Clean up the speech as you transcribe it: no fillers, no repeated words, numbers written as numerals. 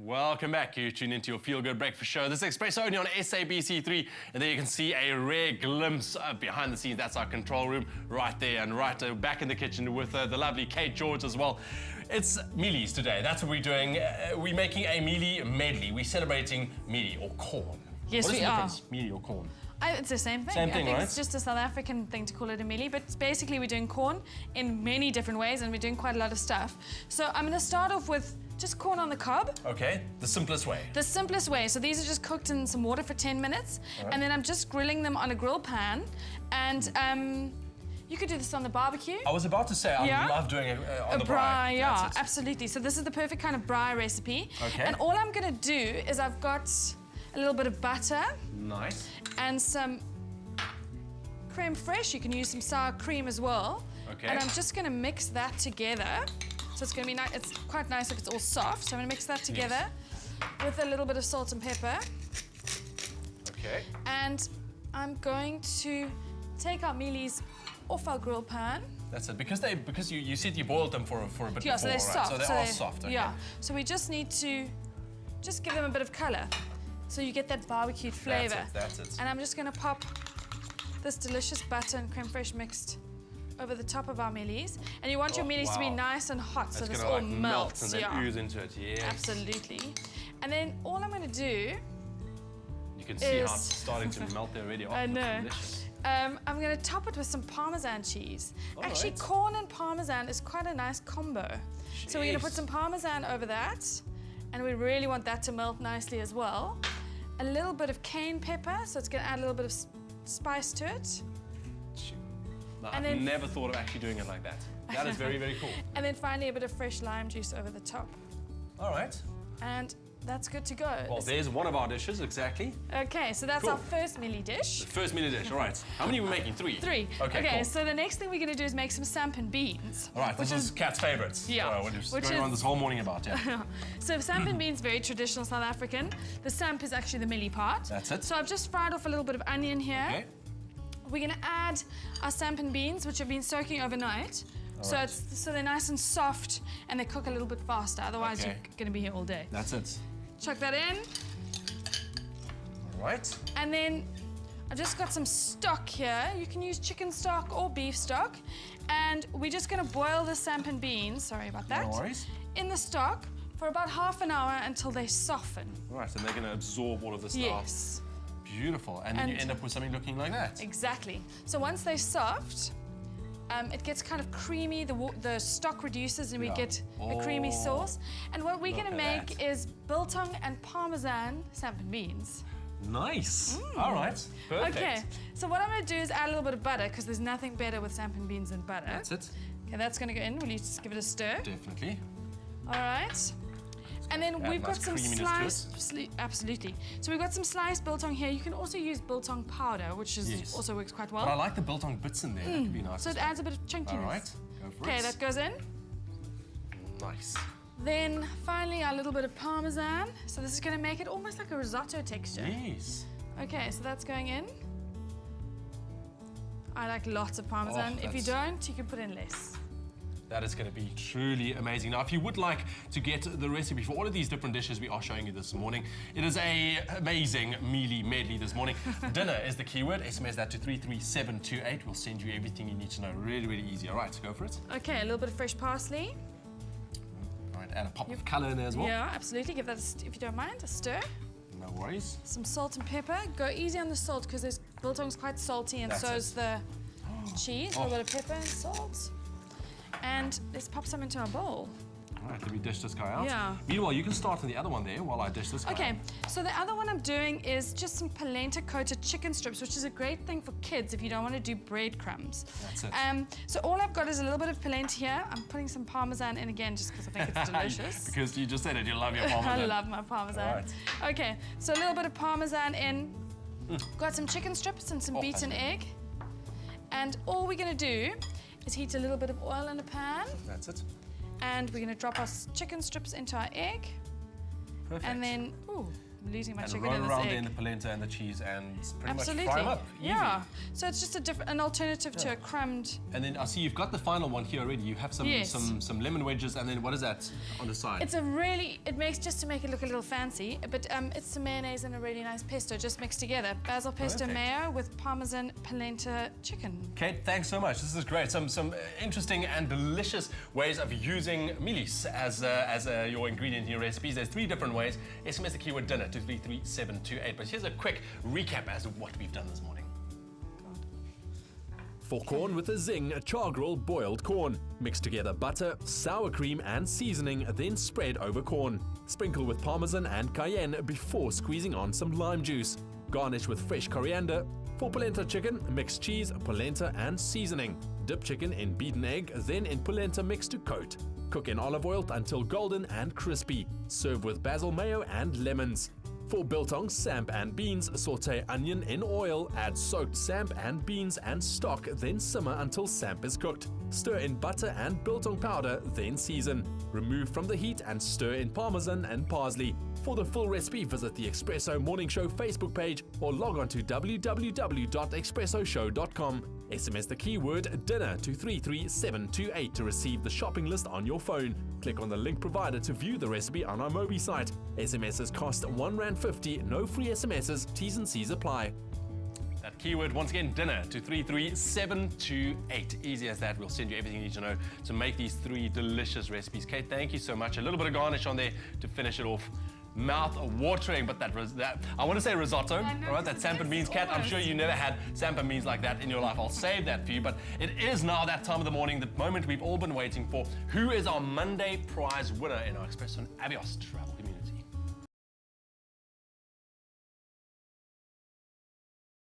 Welcome back. You tune into your Feel Good Breakfast Show. This is Expresso only on SABC3, and there you can see a rare glimpse of behind the scenes. That's our control room right there, and back in the kitchen with the lovely Kate George as well. It's Mielies today. That's what we're doing. We're making a Mielie medley. We're celebrating Mielie or corn. Yes, we are. Mielie or corn? It's the same thing. Same thing, I think right? it's just a South African thing to call it a Mielie, but basically we're doing corn in many different ways, and we're doing quite a lot of stuff. So I'm going to start off with just corn on the cob. Okay, the simplest way. The simplest way. So these are just cooked in some water for 10 minutes, and then I'm just grilling them on a grill pan, and you could do this on the barbecue. I was about to say, I love doing it on the braai. Yeah, absolutely. So this is the perfect kind of braai recipe. Okay. And all I'm going to do is I've got a little bit of butter. Nice. And some creme fraiche. You can use some sour cream as well. Okay. And I'm just going to mix that together. So it's going to be nice. It's quite nice if it's all soft. So I'm going to mix that together with a little bit of salt and pepper. Okay. And I'm going to take our Mielies off our grill pan. That's it. Because you said you boiled them for a bit before, so they're right? soft. So they are soft. Okay. Yeah. So we just need to just give them a bit of colour, so you get that barbecued flavour. That's it. And I'm just going to pop this delicious butter and creme fraiche mixed over the top of our Mielies. And you want your Mielies to be nice and hot, so this all melts. And then ooze into it. Yes. Absolutely. And then all I'm going to do. You can see how it's starting to melt there already. Oh, I know. Delicious. I'm going to top it with some Parmesan cheese. Actually, corn and Parmesan is quite a nice combo. Jeez. So we're going to put some Parmesan over that, and we really want that to melt nicely as well. A little bit of cayenne pepper, so it's going to add a little bit of spice to it. No, I've never thought of actually doing it like that. That is very, very cool. And then finally a bit of fresh lime juice over the top. All right. And that's good to go. Well, there's one of our dishes, exactly. Okay, so that's our first Mielie dish. The first Mielie dish, all right. How many are we making? 3? 3. Okay, cool. So the next thing we're going to do is make some sampan beans. All right, this is Kat's favourites. Yeah. We're going on this whole morning about, So sampan beans, very traditional South African. The samp is actually the Mielie part. That's it. So I've just fried off a little bit of onion here. Okay. We're going to add our sampan beans, which have been soaking overnight. So they're nice and soft, and they cook a little bit faster. Otherwise, you're going to be here all day. That's it. Chuck that in. All right. And then I've just got some stock here. You can use chicken stock or beef stock. And we're just going to boil the sampan beans, sorry about that, No worries. in the stock for about half an hour until they soften. All right, and they're going to absorb all of this stuff. Yes. Beautiful. And then you end up with something looking like that. Exactly. So once they're soft, it gets kind of creamy, the stock reduces, and we get a creamy sauce. And what we're going to make is biltong and Parmesan sampan beans. Nice. All right. Perfect. Okay, so what I'm going to do is add a little bit of butter, because there's nothing better with sampan beans than butter. That's it. Okay, that's going to go in. Will you just give it a stir? Definitely. All right. And then we've got some sliced, absolutely. So we've got some sliced biltong here. You can also use biltong powder, which is also works quite well. But I like the biltong bits in there. That could be nice. So it adds a bit of chunkiness. All right, go for it. Okay, that goes in. Nice. Then finally our little bit of Parmesan. So this is going to make it almost like a risotto texture. Yes. Okay, so that's going in. I like lots of Parmesan. If you don't, you can put in less. That is going to be truly amazing. Now, if you would like to get the recipe for all of these different dishes we are showing you this morning, it is an amazing Mielie medley this morning. Dinner is the keyword. SMS that to 33728. We'll send you everything you need to know. Really, really easy. All right, go for it. Okay, a little bit of fresh parsley. All right, add a pop of colour in there as well. Yeah, absolutely. Give that, if you don't mind, a stir. No worries. Some salt and pepper. Go easy on the salt, because this biltong's quite salty, and so is the cheese. A little bit of pepper and salt. And let's pop some into our bowl. All right, let me dish this guy out. Yeah. Meanwhile, you can start on the other one there while I dish this guy. Okay, so the other one I'm doing is just some polenta-coated chicken strips, which is a great thing for kids if you don't want to do breadcrumbs. That's it. So all I've got is a little bit of polenta here. I'm putting some Parmesan in again just because I think it's delicious. Because you just said it, you love your Parmesan. I love my Parmesan. All right. Okay, so a little bit of Parmesan in. Got some chicken strips and some beaten egg. And all we're going to do is heat a little bit of oil in a pan. That's it. And we're going to drop our chicken strips into our egg. Perfect. And then, losing my And chicken roll in this around egg. in the polenta and the cheese and pretty Absolutely. much fry them up. Easy. Yeah. So it's just an alternative to a crumbed. And then I see you've got the final one here already. You have some Yes. some lemon wedges, and then what is that on the side? It's it makes just to make it look a little fancy, but it's some mayonnaise and a really nice pesto just mixed together. Basil pesto Perfect. mayo with Parmesan polenta chicken. Kate, thanks so much. This is great. Some interesting and delicious ways of using Mielie's as your ingredient in your recipes. There's 3 different ways. SMS the keyword dinner to 33728. But here's a quick recap as to what we've done this morning. For corn with a zing, char grill boiled corn. Mix together butter, sour cream and seasoning, then spread over corn. Sprinkle with parmesan and cayenne before squeezing on some lime juice. Garnish with fresh coriander. For polenta chicken, mix cheese, polenta and seasoning. Dip chicken in beaten egg, then in polenta mix to coat. Cook in olive oil until golden and crispy. Serve with basil mayo and lemons. For biltong, samp and beans, saute onion in oil, add soaked samp and beans and stock, then simmer until samp is cooked. Stir in butter and biltong powder, then season. Remove from the heat and stir in parmesan and parsley. For the full recipe, visit the Expresso Morning Show Facebook page or log on to www.expressoshow.com. SMS the keyword dinner to 33728 to receive the shopping list on your phone. Click on the link provided to view the recipe on our Mobi site. SMSs cost R1.50, no free SMSs, T's and C's apply. That keyword, once again, dinner to 33728. Easy as that. We'll send you everything you need to know to make these 3 delicious recipes. Kate, thank you so much. A little bit of garnish on there to finish it off. Mouth watering, but that I want to say risotto, all right? That samp and beans, Cat. I'm sure you never had samp and beans like that in your life. I'll save that for you. But it is now that time of the morning, the moment we've all been waiting for. Who is our Monday prize winner in our Expresso and Avios travel?